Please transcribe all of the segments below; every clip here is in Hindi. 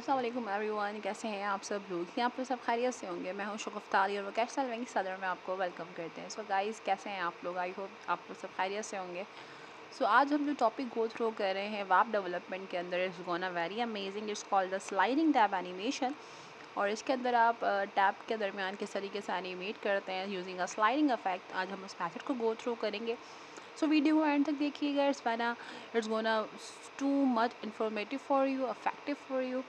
अस्सलाम वालेकुम एवरीवन, कैसे हैं आप सब लोग? यहाँ पर सब खैरियत से होंगे। मैं हूँ शगुफ्तारी और वोकेशनल विंग सदर में आपको वेलकम करते हैं। सो गाइस, कैसे हैं आप लोग? आई होप आप लोग सब खैरियत से होंगे। सो आज हम जो टॉपिक गो थ्रू कर रहे हैं वेब डेवलपमेंट के अंदर, it's gonna very amazing. It's called the sliding tab animation. और इसके अंदर आप टैब के दरमियान किस तरीके से एनिमेट करते हैं यूजिंग अ स्लाइडिंग इफेक्ट। आज हम उस मैथड को गो थ्रू करेंगे। सो वीडियो को एंड तक देखिएगा। It's gonna too much informative for you, effective for you.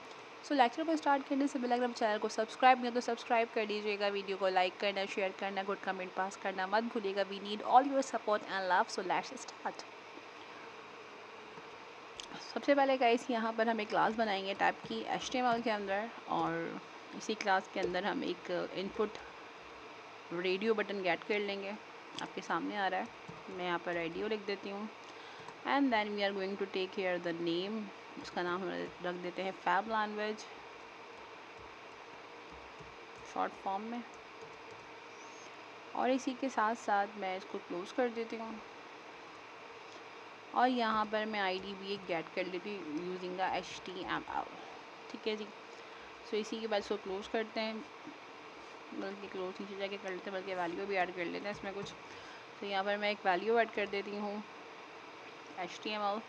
So lecture को स्टार्ट करने से पहले अगर आप चैनल को सब्सक्राइब नहीं तो सब्सक्राइब कर दीजिएगा। वीडियो को लाइक करना, शेयर करना, गुड कमेंट पास करना मत भूलिएगा। We need all your support and love. So let's start. सबसे पहले गाइस, यहाँ पर हम एक क्लास बनाएंगे टैब की HTML के अंदर, और इसी क्लास के अंदर हम एक इनपुट रेडियो बटन गेट कर लेंगे। आपके सामने आ रहा है, मैं यहाँ पर रेडियो लिख देती हूँ। And then we are going to take care the name. उसका नाम हम रख देते हैं फैब लैंग्वेज शॉर्ट फॉर्म में। और इसी के साथ साथ मैं इसको क्लोज कर देती हूँ। और यहाँ पर मैं आईडी भी एक गेट कर लेती हूँ यूजिंग द HTML। ठीक है जी। सो इसी के बाद इसको क्लोज करते हैं, बल्कि क्लोज नीचे जाके कर लेते हैं, बल्कि वैल्यू भी ऐड कर लेते हैं इसमें कुछ। तो यहाँ पर मैं एक वैल्यू ऐड कर देती हूँ HTML।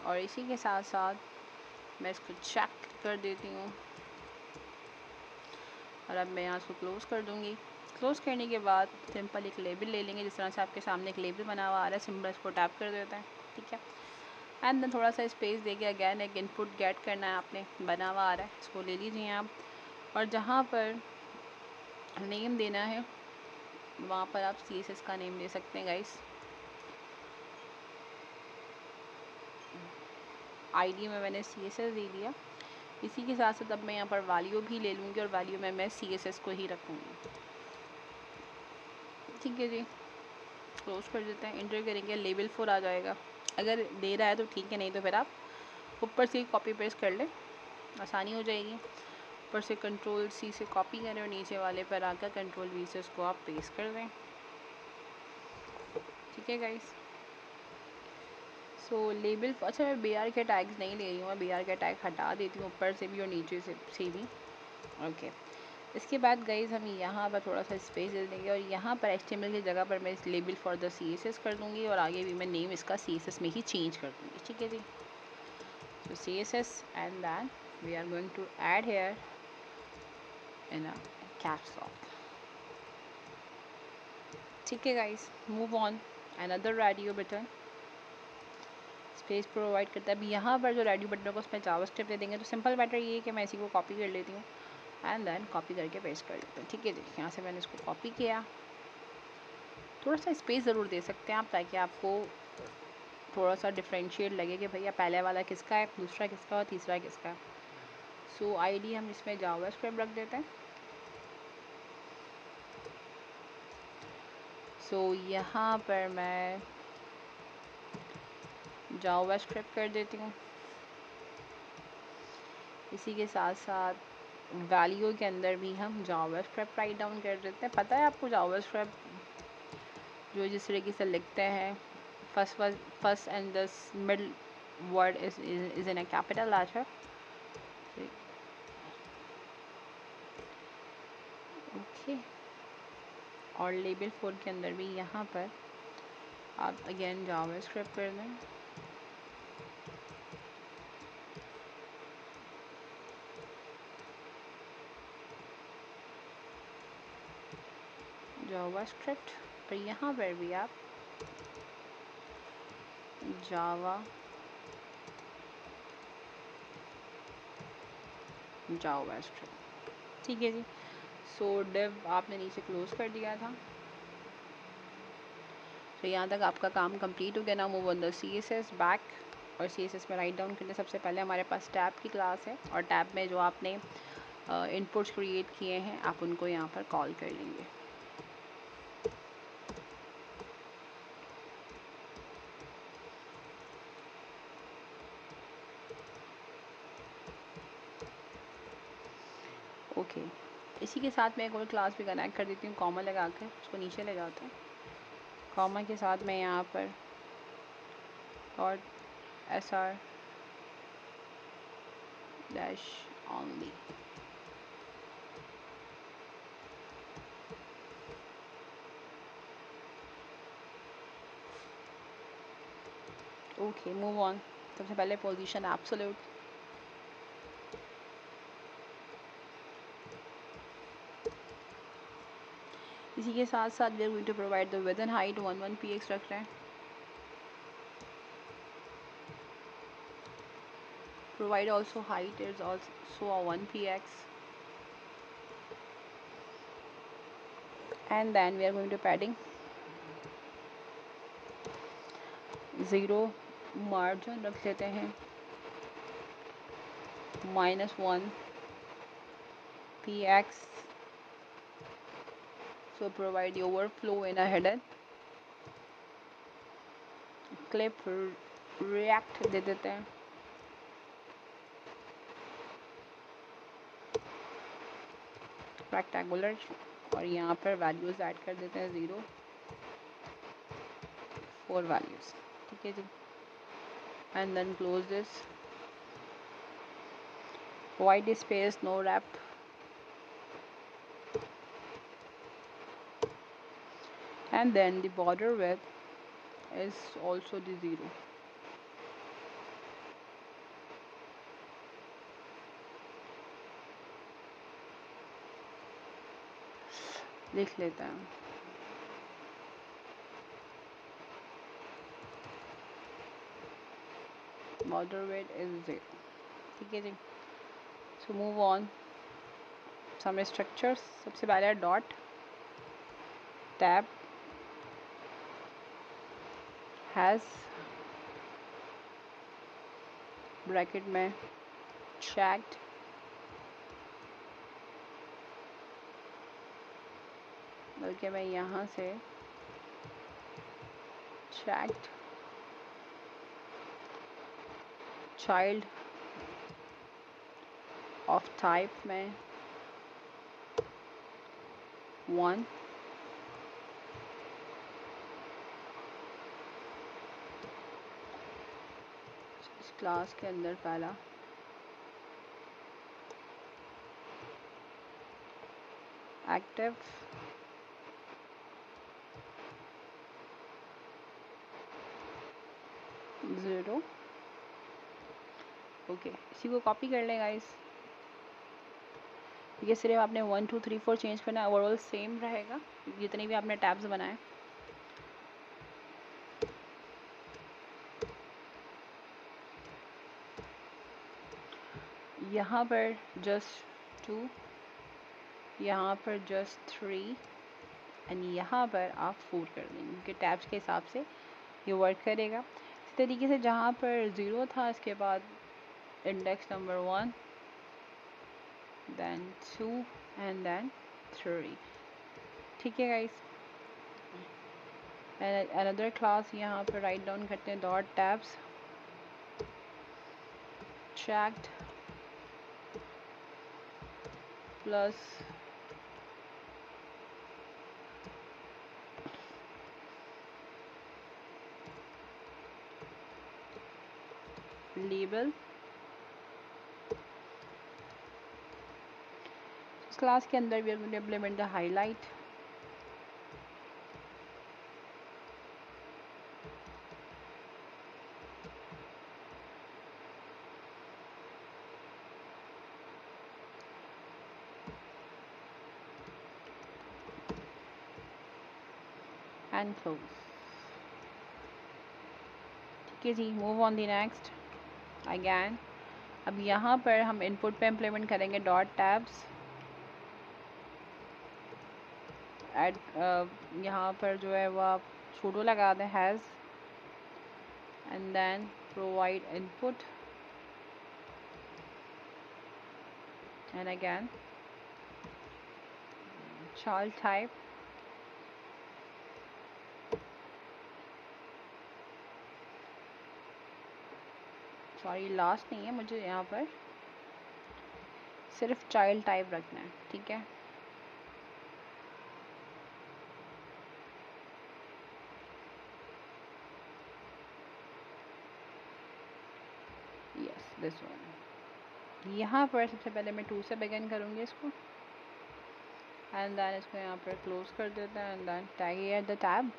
और इसी के साथ साथ मैं इसको चेक कर देती हूँ। और अब मैं यहाँ इसको क्लोज़ कर दूँगी। क्लोज़ करने के बाद सिंपल एक लेबल ले लेंगे। जिस तरह से आपके सामने एक लेबल बना हुआ आ रहा है, सिंपल इसको टैप कर देते हैं। ठीक है। एंड देन थोड़ा सा स्पेस देके अगैन एक इनपुट गेट करना है आपने, बना हुआ आ रहा है, इसको ले लीजिए आप। और जहाँ पर नेम देना है वहाँ पर आप CSS का नेम दे सकते हैं गाइस। आईडी में मैंने CSS दे दिया। इसी के साथ साथ अब मैं यहाँ पर वैल्यू भी ले लूँगी और वैल्यू में मैं CSS को ही रखूँगी। ठीक है जी। क्लोज कर देते हैं, इंटर करेंगे, लेवल 4 आ जाएगा। अगर दे रहा है तो ठीक है, नहीं तो फिर आप ऊपर से कॉपी पेस्ट कर लें, आसानी हो जाएगी। ऊपर से Ctrl+C से कॉपी करें और नीचे वाले पर आकर Ctrl+V से उसको आप पेस्ट कर दें। ठीक है गाइस। सो लेबल, अच्छा मैं BR के टैग्स नहीं ले रही हूँ, मैं BR के टैग हटा देती हूँ ऊपर से भी और नीचे से भी। ओके। इसके बाद गाइज हम यहाँ पर थोड़ा सा स्पेस दे देंगे और यहाँ पर HTML की जगह पर मैं इस लेबल फॉर द CSS कर दूँगी और आगे भी मैं नेम इसका CSS में ही चेंज कर दूँगी। ठीक है जी। तो CSS and then we are going to add here in a caps lock. ठीक है guys, move on. Another radio button space provide करता है। अभी यहाँ पर जो रेडियो बटन को उसमें जावास्क्रिप्ट दे देंगे। तो सिंपल मैटर ये है कि मैं इसी को कॉपी कर लेती हूँ एंड देन कॉपी करके पेस्ट कर लेते हैं। ठीक है जी। यहाँ से मैंने इसको कॉपी किया। थोड़ा सा स्पेस ज़रूर दे सकते हैं आप, ताकि आपको थोड़ा सा डिफरेंशिएट लगे कि भैया पहले वाला किसका है, दूसरा किसका और तीसरा किसका है। सो आईडी हम इसमें जावास्क्रिप्ट रख देते हैं। सो यहाँ पर मैं जावास्क्रिप्ट कर देती हूँ। इसी के साथ साथ वैल्यू के अंदर भी हम जावास्क्रिप्ट राइट डाउन कर देते हैं। पता है आपको जावास्क्रिप्ट जो जिस तरीके से लिखते हैं, first and the middle word is in a capital letter. Okay. और लेबल 4 के अंदर भी यहाँ पर आप अगेन जावास्क्रिप्ट कर दें। जावास्क्रिप्ट पर यहाँ पर भी आप जावास्क्रिप्ट। ठीक है जी। सो डिव आपने नीचे क्लोज कर दिया था। तो यहाँ तक आपका काम कंप्लीट हो गया। ना move on the CSS back. और CSS में राइट डाउन करने सबसे पहले हमारे पास टैब की क्लास है, और टैब में जो आपने इनपुट्स क्रिएट किए हैं आप उनको यहाँ पर कॉल कर लेंगे। ओके। इसी के साथ मैं एक और क्लास भी कनेक्ट कर देती हूँ कॉमा लगा कर, उसको नीचे ले जाते हैं। कॉमा के साथ मैं यहाँ पर और SR dash only. Okay move on. सबसे पहले पोजीशन एब्सोल्यूट. इसी के साथ साथ we are going to provide the width and height 11 px रख रहे हैं. Provide also height is also a 1 px, and then we are going to padding 0 margin रख लेते हैं -1 px. So provide the overflow in a header. Clip react दे देते हैं. रेक्टेंगुलर और यहाँ पर वैल्यूज ऐड कर देते हैं 0 4 वैल्यूज. ठीक है जी. And then close this. White space no wrap. And then the border width is also the 0. लिख लेते हैं. border width is 0. ठीक है जी. So move on. Some structures. सबसे पहले dot tab has ब्रैकेट में checked बल्कि मैं यहाँ से checked child of type में 1 इस क्लास के अंदर पहला एक्टिव ज़ीरो. ओके इसी को कॉपी कर लें गाइस. ये सिर्फ आपने 1 2 3 4 चेंज करना है. ओवरऑल सेम रहेगा जितने भी आपने टैब्स बनाए. यहाँ पर जस्ट 2, यहाँ पर जस्ट 3 एंड यहाँ पर आप 4 कर देंगे क्योंकि टैब्स के हिसाब से ये वर्क करेगा. इस तरीके से जहाँ पर 0 था इसके बाद index number 1 then 2 and then 3. ठीक है गाइस. अनदर क्लास यहाँ पर राइट डाउन करते हैं dot tabs checked plus label. इस क्लास के अंदर we are going to implement the highlight. And close. ठीक है जी. Move on the next again. अब यहाँ पर हम इनपुट पे इम्प्लीमेंट करेंगे डॉट टैब्स एड. यहाँ पर जो है वो आप सूडो लगा दें has and then provide input and again child type sorry last नहीं है मुझे यहाँ पर सिर्फ चाइल्ड टाइप रखना है. ठीक है. yes this one. यहाँ पर सबसे पहले मैं 2 से बिगिन करूँगी इसको, एंड देन इसको यहाँ पर क्लोज कर देते हैं, and then tag at the tab.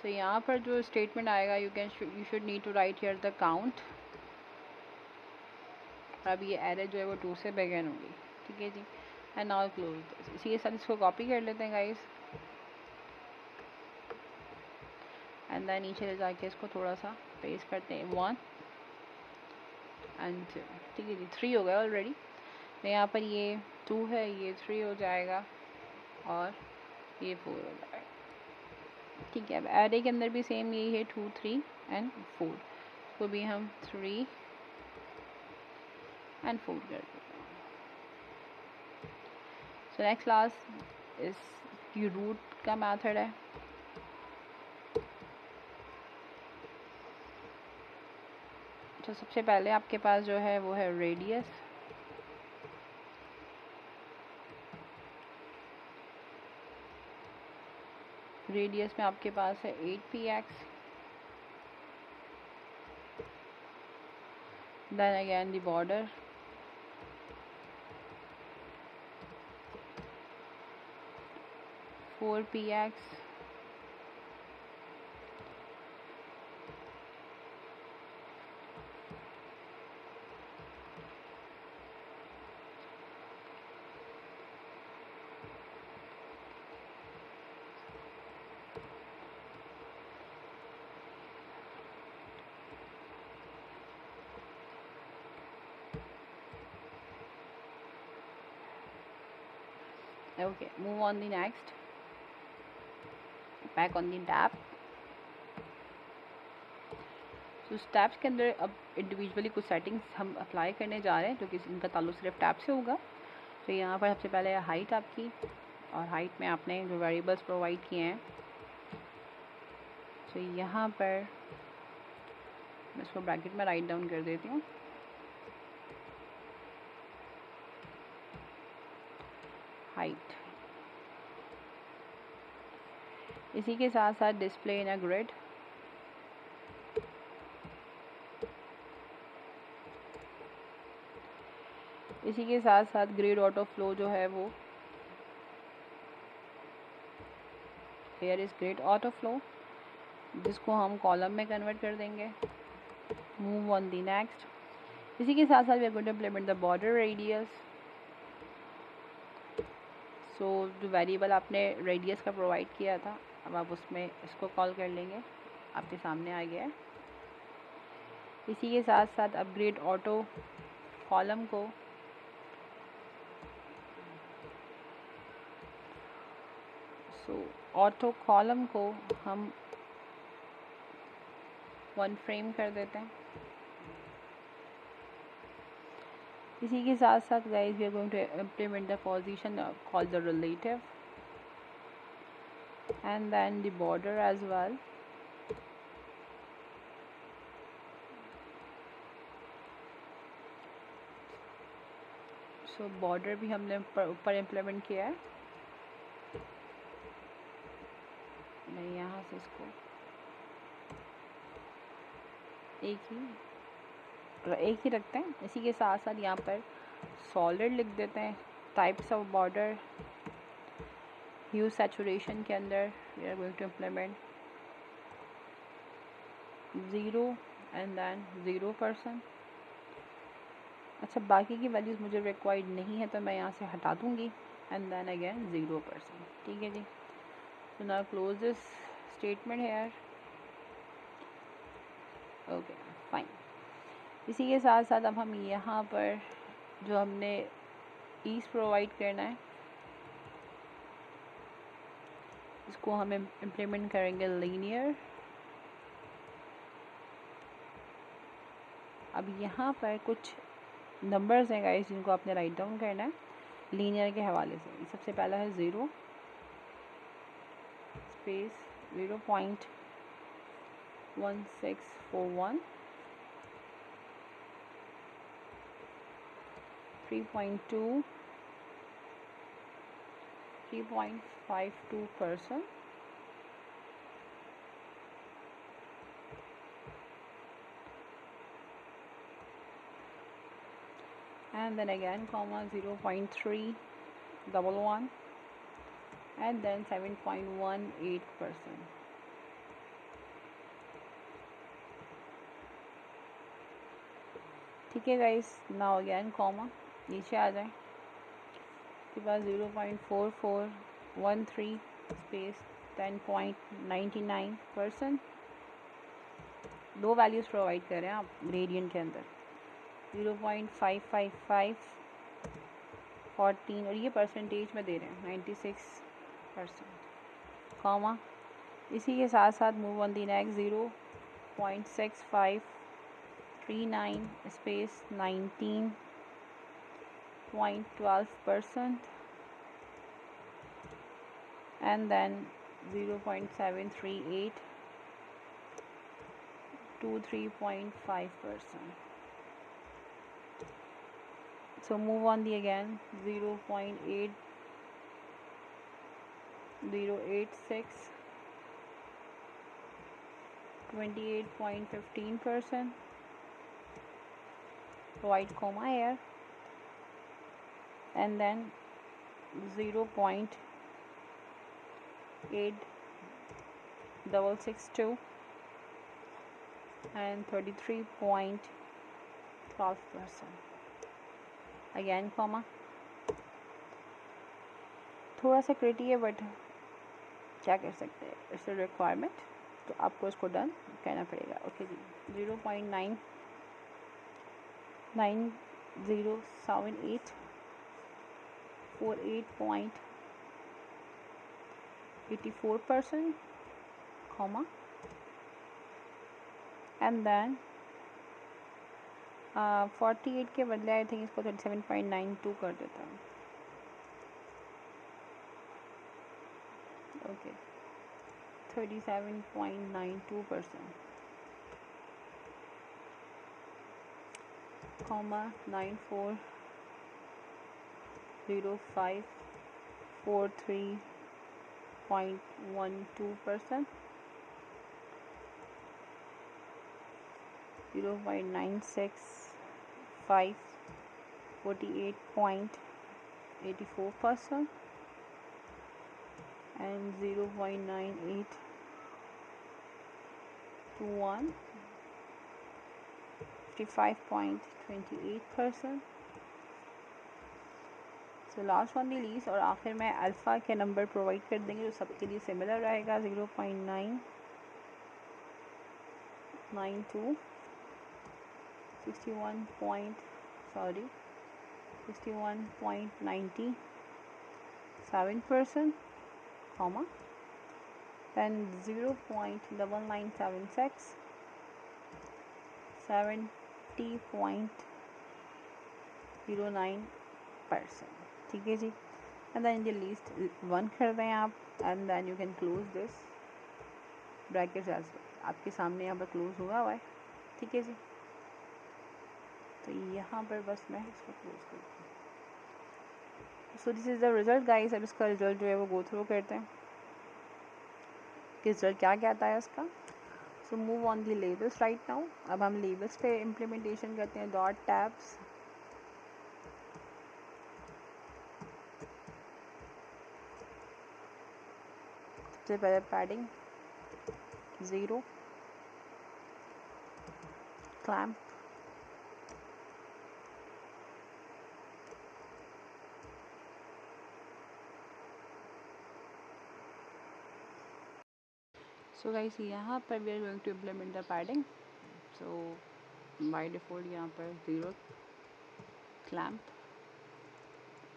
So यहाँ पर जो स्टेटमेंट आएगा, you should need to write here the count. अब ये एरर जो है वो 2 से बिगिन होगी, ठीक है जी। And now close. इसी के साथ इसको कॉपी कर लेते हैं गाइस, एंड देन नीचे ले जाके इसको थोड़ा सा पेस्ट करते हैं 1 एंड 2, ठीक है जी। 3 हो गया ऑलरेडी। तो यहाँ पर ये 2 है, ये 3 हो जाएगा और ये 4 हो जाएगा, ठीक है। अब एरे के अंदर भी सेम यही है, 2 3 एंड 4, तो भी हम 3 एंड 4 कर देते हैं। सो नेक्स्ट क्लास इस ये रूट का मेथड है। तो सबसे पहले आपके पास जो है वो है रेडियस। रेडियस में आपके पास है 8px, then again the border 4px, okay, move on the next, back on the tab। तो स्टेप्स के अंदर अब इंडिविजुअली कुछ सेटिंग्स हम अप्लाई करने जा रहे हैं, जो कि इनका ताल्लुक सिर्फ टैब से होगा। तो यहाँ पर सबसे पहले हाइट आपकी, और हाइट में आपने जो वेरिएबल्स प्रोवाइड किए हैं, तो यहाँ पर मैं इसको ब्रैकेट में राइट डाउन कर देती हूँ। हाइट, इसी के साथ साथ डिस्प्ले इन अ ग्रिड, इसी के साथ साथ ग्रिड ऑटो फ्लो जो है वो, here is grid auto flow, जिसको हम कॉलम में कन्वर्ट कर देंगे। Move on the next. इसी के साथ साथ we are going to implement the border radius. So जो वेरिएबल आपने रेडियस का प्रोवाइड किया था, अब आप उसमें इसको कॉल कर लेंगे, आपके सामने आ गया है। इसी के साथ साथ अपग्रेड ऑटो कॉलम को ऑटो कॉलम को हम 1 फ्रेम कर देते हैं। इसी के साथ साथ guys we are going to implement the position called the relative, and then the border as well. So border भी हमने ऊपर इम्प्लीमेंट किया है। मैं यहाँ से इसको एक ही रखते हैं। इसी के साथ साथ यहाँ पर सॉलिड लिख देते हैं। Types of border, hue saturation के अंदर we are going to implement 0 and then 0%। अच्छा, बाकी की वैल्यूज़ मुझे रिक्वायर्ड नहीं है, तो मैं यहाँ से हटा दूँगी, एंड देन अगेन 0%, ठीक है जी। So now close this statement here, okay fine. इसी के साथ साथ अब हम यहाँ पर जो हमने ईज प्रोवाइड करना है, इसको हम इम्प्लीमेंट करेंगे लीनियर। अब यहाँ पर कुछ नंबर्स हैं गाइस, जिनको आपने राइट डाउन करना है लीनियर के हवाले से। सबसे पहला है 0 space 0.1641, 3.2, 3.52%, and then again comma 0.311 and then 7.18%. ठीक है गाइस, नाउ अगेन कॉमा नीचे आ जाए, के पास 0.4413 स्पेस 10.99%। दो वैल्यूज़ प्रोवाइड करें आप ग्रेडियंट के अंदर, 0.555 14 और ये परसेंटेज में दे रहे हैं 96%, कॉमा इसी के साथ साथ move on the next 0.6539 space 19.12% and then 0.738 to 3.5%. So move on the again 0.8086 28.15%. Provide comma here and then 0.8662 and 33.12%. Again comma थोड़ा सा क्रिटी है बट क्या कर सकते हैं, इट्स रिक्वायरमेंट, तो आपको इसको डन कहना पड़ेगा। ओके जी, 0.99078 48.84%, कॉमा एंड देन 48 के बदले आई थिंक इसको 37.92 कर देता हूँ। Okay 37.92%, comma 940543.12%, 0.965 48.84% and 0.9821 55.28%। So last one the least और आखिर में अल्फ़ा के नंबर प्रोवाइड कर देंगे जो सबके लिए सिमिलर रहेगा, 0.992 61.97%, comma then 0.9976 70.09%। ठीक है जी, एंड देन इन लीस्ट 1 कर दें आप and then you can close this brackets as well, आपके सामने यहाँ पर क्लोज हुआ है। ठीक है जी, तो यहाँ पर बस मैं इसको क्लोज कर दूँ। So this is the result guys. अब इसका रिज़ल्ट जो है वो गो थ्रू करते हैं कि रिज़ल्ट क्या कहता है इसका। सो move on the labels right now. अब हम लेबल्स पे इम्प्लीमेंटेशन करते हैं, डॉट टैब्स, सबसे पहले पैडिंग 0, क्लैम्प सो गाइस यहाँ पर we are going to implement the padding. So by default यहाँ पर 0 क्लैम्प,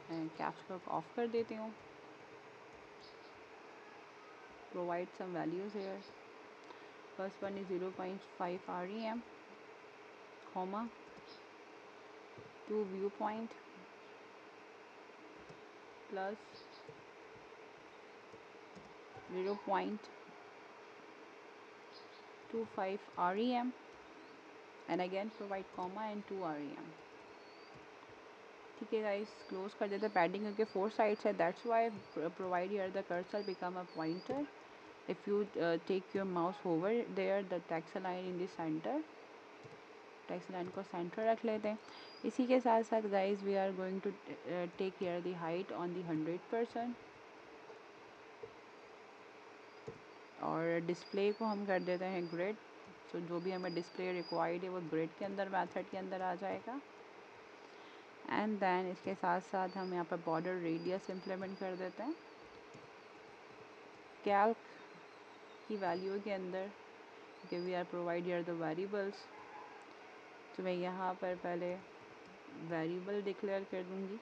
मैं कैप्स लॉक ऑफ कर देती हूँ। Provide some values here, first one is 0.5 REM, comma 2 viewpoint plus 0.25 REM and again provide comma and 2 REM। ठीक है गाइस, क्लोज कर देते पैडिंग क्योंकि 4 साइड्स है, that's why provide here the cursor become a pointer. If you take your mouse over there the text line in the centre, text line को सेंटर रख लेते हैं। इसी के साथ साथ guys we are going to take care the height on the 100%। और डिस्प्ले को हम कर देते हैं ग्रिड। सो जो भी हमें डिस्प्ले रिक्वायर्ड है वो ग्रिड के अंदर, मेथड के अंदर आ जाएगा। एंड देन इसके साथ साथ हम यहाँ पर बॉर्डर रेडियस इम्प्लीमेंट कर देते हैं कैल्क की वैल्यू के अंदर, कि we are provide here the variables. तो मैं यहाँ पर पहले वेरिएबल डिक्लेयर कर दूँगी।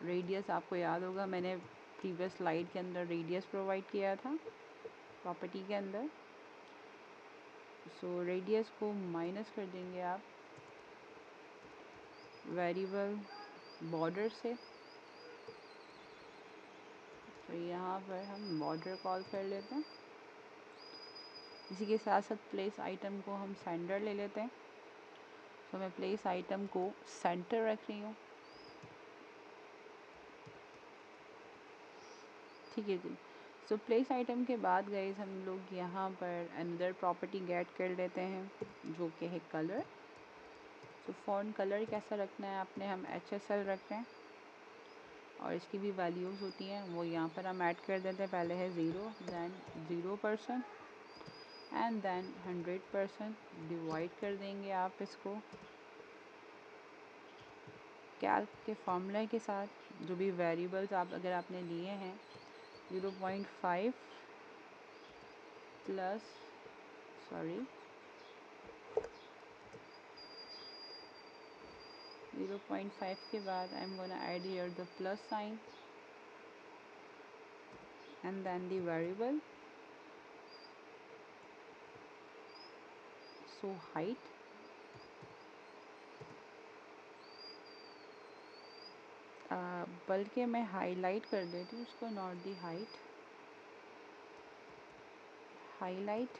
रेडियस आपको याद होगा मैंने प्रीवियस स्लाइड के अंदर रेडियस प्रोवाइड किया था प्रॉपर्टी के अंदर। सो रेडियस को माइनस कर देंगे आप वेरिएबल बॉर्डर से। तो यहाँ पर हम बॉर्डर कॉल कर लेते हैं। इसी के साथ साथ प्लेस आइटम को हम सेंटर ले लेते हैं। तो मैं प्लेस आइटम को सेंटर रख रही हूँ, ठीक है जी। सो प्लेस आइटम के बाद गाइस हम लोग यहाँ पर अनदर प्रॉपर्टी गेट कर लेते हैं जो कि है कलर। तो फॉन्ट कलर कैसा रखना है आपने, हम HSL रख रहे हैं और इसकी भी वैल्यूज़ होती हैं वो यहाँ पर हम ऐड कर देते हैं। पहले है 0, दैन 0% एंड देन 100%। डिवाइड कर देंगे आप इसको कैल्क के फॉर्मूले के साथ। जो भी वेरिएबल्स आप अगर आपने लिए हैं 0.5 प्लस 0.5 के बाद I am gonna add here the plus sign and then the variable. So height बल्कि मैं हाईलाइट कर देती हूँ उसको, not the height, highlight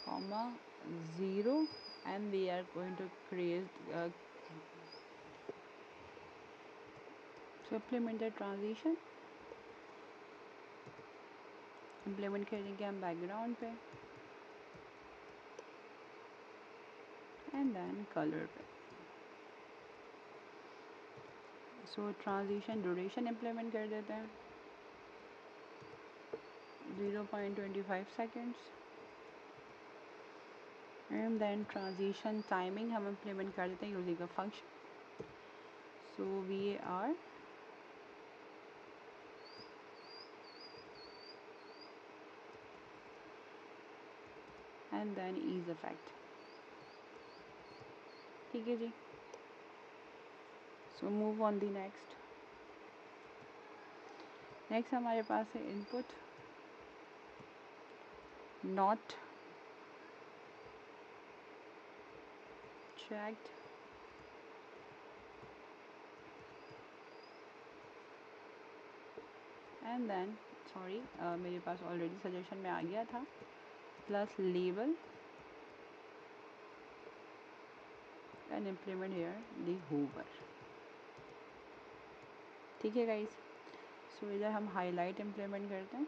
comma 0 and we are going to create implement the transition। implement करेंगे हम बैकग्राउंड पे एंड देन कलर पे। सो ट्रांजिशन ड्यूरेशन इम्प्लीमेंट कर देते हैं 0.25 seconds and then transition timing हम इम्प्लीमेंट कर देते हैं using a function. So VAR and then ease effect, ठीक है जी। So move on the next हमारे पास है input not checked and then मेरे पास ऑलरेडी सजेशन में आ गया था plus label and implement here the hover, ठीक है गाइस। सो इधर हम हाईलाइट इम्प्लीमेंट करते हैं।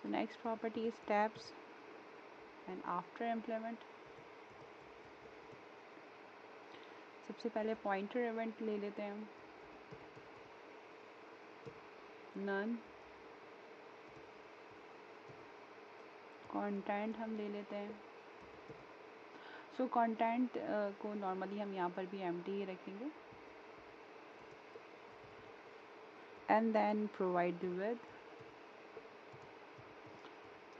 So next property is tabs and after implement सबसे पहले पॉइंटर इवेंट ले लेते हैं हम, नन। कंटेंट हम ले लेते हैं। सो कंटेंट को नॉर्मली हम यहाँ पर भी एम्प्टी ही रखेंगे एंड देन प्रोवाइड विद।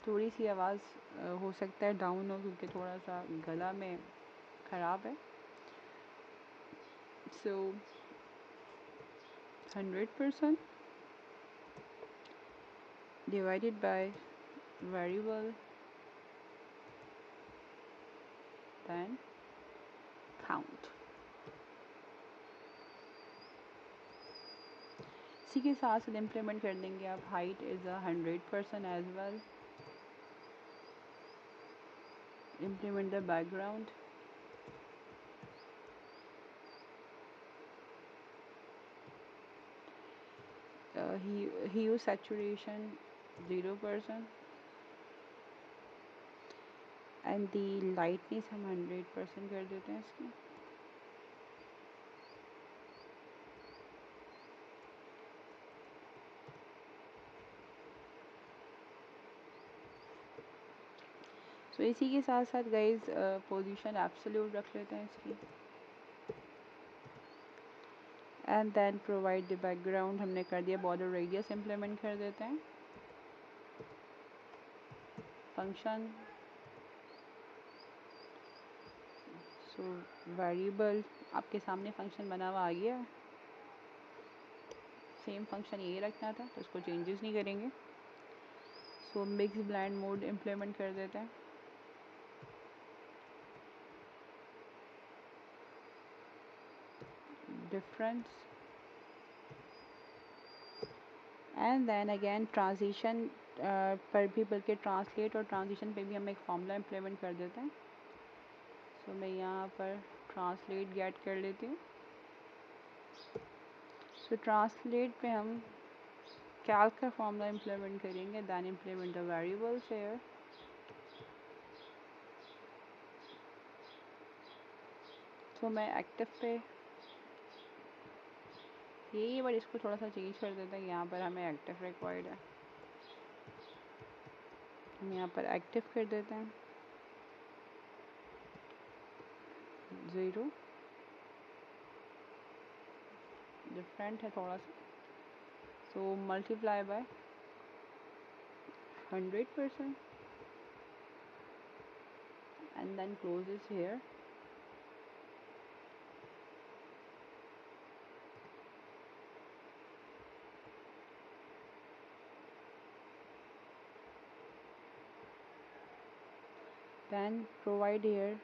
थोड़ी सी आवाज़ हो सकता है डाउन हो क्योंकि थोड़ा सा गला में ख़राब है। सो 100% divided by variable then count। इसी के साथ साथ इम्प्लीमेंट कर देंगे आप height is 100% as well. implement the background hue saturation 0% and the lightness हम 100% कर देते हैं इसकी। तो इसी के साथ साथ गाइज पोजीशन एब्सोल्यूट रख लेते हैं इसकी। And then provide the background हमने कर दिया, बॉर्डर रेडियस इम्प्लीमेंट कर देते हैं। फंक्शन सो वेरिएबल आपके सामने फंक्शन बना हुआ आ गया। सेम फंक्शन यही रखना था तो इसको चेंजेस नहीं करेंगे। So mix blend mode implement कर देते हैं। Difference and then again transition पर भी, बल्कि ट्रांसलेट और ट्रांजिशन पे भी हम एक फॉर्मूला इम्प्लीमेंट कर देते हैं। सो मैं यहाँ पर ट्रांसलेट गेट कर लेती हूँ। सो ट्रांसलेट पे हम कैल्क का फॉर्मूला इम्प्लीमेंट करेंगे, then implement the variables here. So मैं एक्टिव पे यही, बट इसको थोड़ा सा चेंज कर देते हैं। यहाँ पर हमें एक्टिव रिक्वायर्ड है, हम यहाँ पर एक्टिव कर देते हैं 0। डिफरेंट है थोड़ा सा। So multiply by 100% and then closes here. Then provide here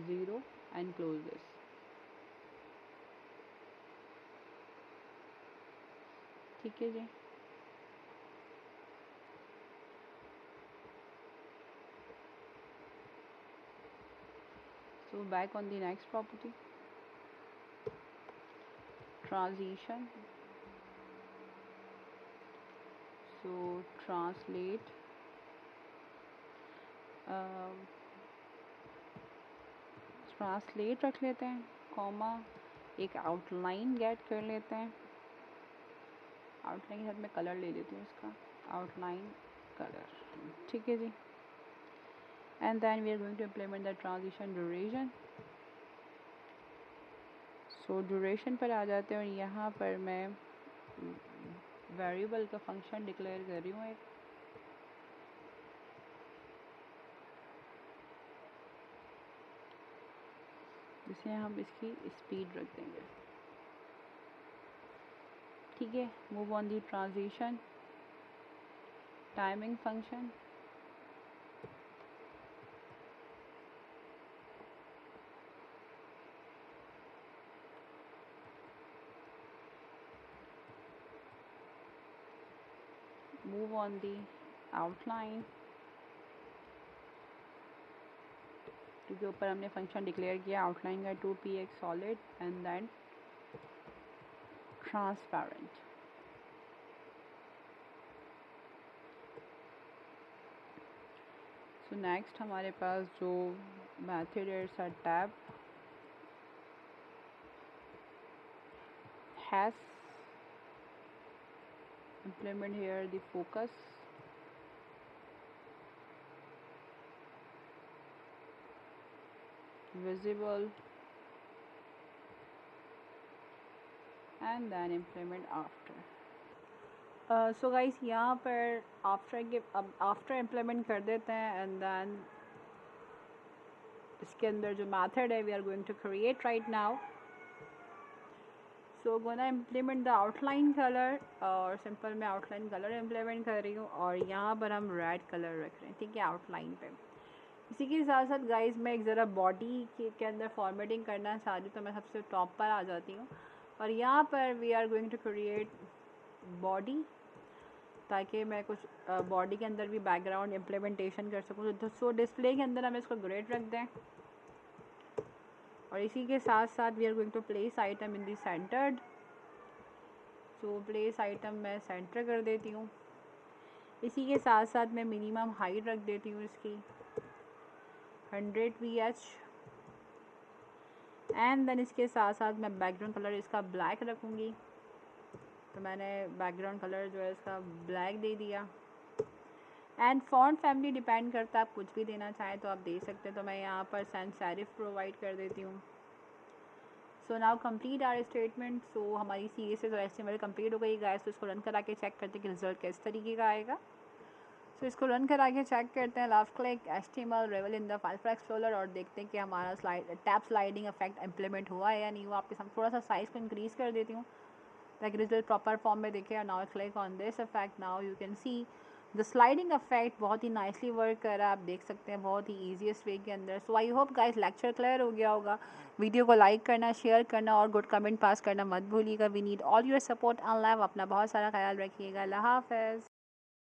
0 and close this. ठीक है जी। So back on the next property, transition. So translate translate रख लेते हैं, कॉमा एक आउटलाइन गेट कर लेते हैं। आउटलाइन के साथ मैं कलर ले लेती हूँ इसका, आउटलाइन कलर, ठीक है जी। And then we are going to implement the transition duration. So duration पर आ जाते हैं और यहाँ पर मैं वेरिएबल का फंक्शन डिक्लेयर कर रही हूँ एक, जिसे हम इसकी स्पीड रख देंगे, ठीक है। Move on the transition timing function. Move on the outline, क्योंकि ऊपर हमने फंक्शन डिक्लेयर किया आउटलाइन का 2px solid and then transparent. So next हमारे पास जो मेथड है it's a tab has implement here the focus, visible and then implement after. So guys यहाँ पर आफ्टर इम्प्लीमेंट कर देते हैं एंड देन इसके अंदर जो मेथड है we are going to create right now. So gonna implement the outline colour, और सिंपल मैं आउटलाइन कलर इम्प्लीमेंट कर रही हूँ और यहाँ पर हम रेड कलर रख रहे हैं, ठीक है, आउटलाइन पे। इसी के साथ साथ गाइस मैं एक ज़रा बॉडी के अंदर फॉर्मेटिंग करना चाह रही हूँ, तो मैं सबसे टॉप पर आ जाती हूँ और यहाँ पर we are going to create body, ताकि मैं कुछ बॉडी के अंदर भी बैकग्राउंड इम्प्लीमेंटेशन कर सकूँ। तो सो डिस्प्ले के अंदर हम इसको ग्रेड रख दें और इसी के साथ साथ we are going to place item in the centered. So place item मैं सेंटर कर देती हूँ। इसी के साथ साथ मैं मिनिमम हाइट रख देती हूँ इसकी 100 ph एंड देन इसके साथ साथ मैं बैकग्राउंड कलर इसका ब्लैक रखूँगी। तो मैंने बैकग्राउंड कलर जो है इसका ब्लैक दे दिया। एंड फॉन्ट फैमिली डिपेंड करता है, आप कुछ भी देना चाहें तो आप दे सकते हैं। तो मैं यहाँ पर सैंस सेरिफ प्रोवाइड कर देती हूँ। So now complete our statement. So हमारी CSS और HTML कंप्लीट हो गई गाइस। तो इसको रन करा के चेक करते हैं कि रिजल्ट किस तरीके का आएगा। सो इसको रन करा के चेक करते हैं। Left click HTML reveal in the file explorer और देखते हैं कि हमारा टैब स्लाइडिंग इफेक्ट इम्प्लीमेंट हुआ है या नहीं हुआ। आपके साथ थोड़ा सा साइज़ को इंक्रीज़ कर देती हूँ ताकि रिजल्ट प्रॉपर फॉर्म में देखे। और now click on this effect. Now you can see the sliding effect बहुत ही नाइसली वर्क कर रहा है, आप देख सकते हैं बहुत ही ईजीएस्ट वे के अंदर। So I hope guys lecture clear हो गया होगा। वीडियो को लाइक करना, शेयर करना और गुड कमेंट पास करना मत भूलिएगा। We need all your support and love. अपना बहुत सारा ख्याल रखिएगा। अल्लाह हाफ़िज़।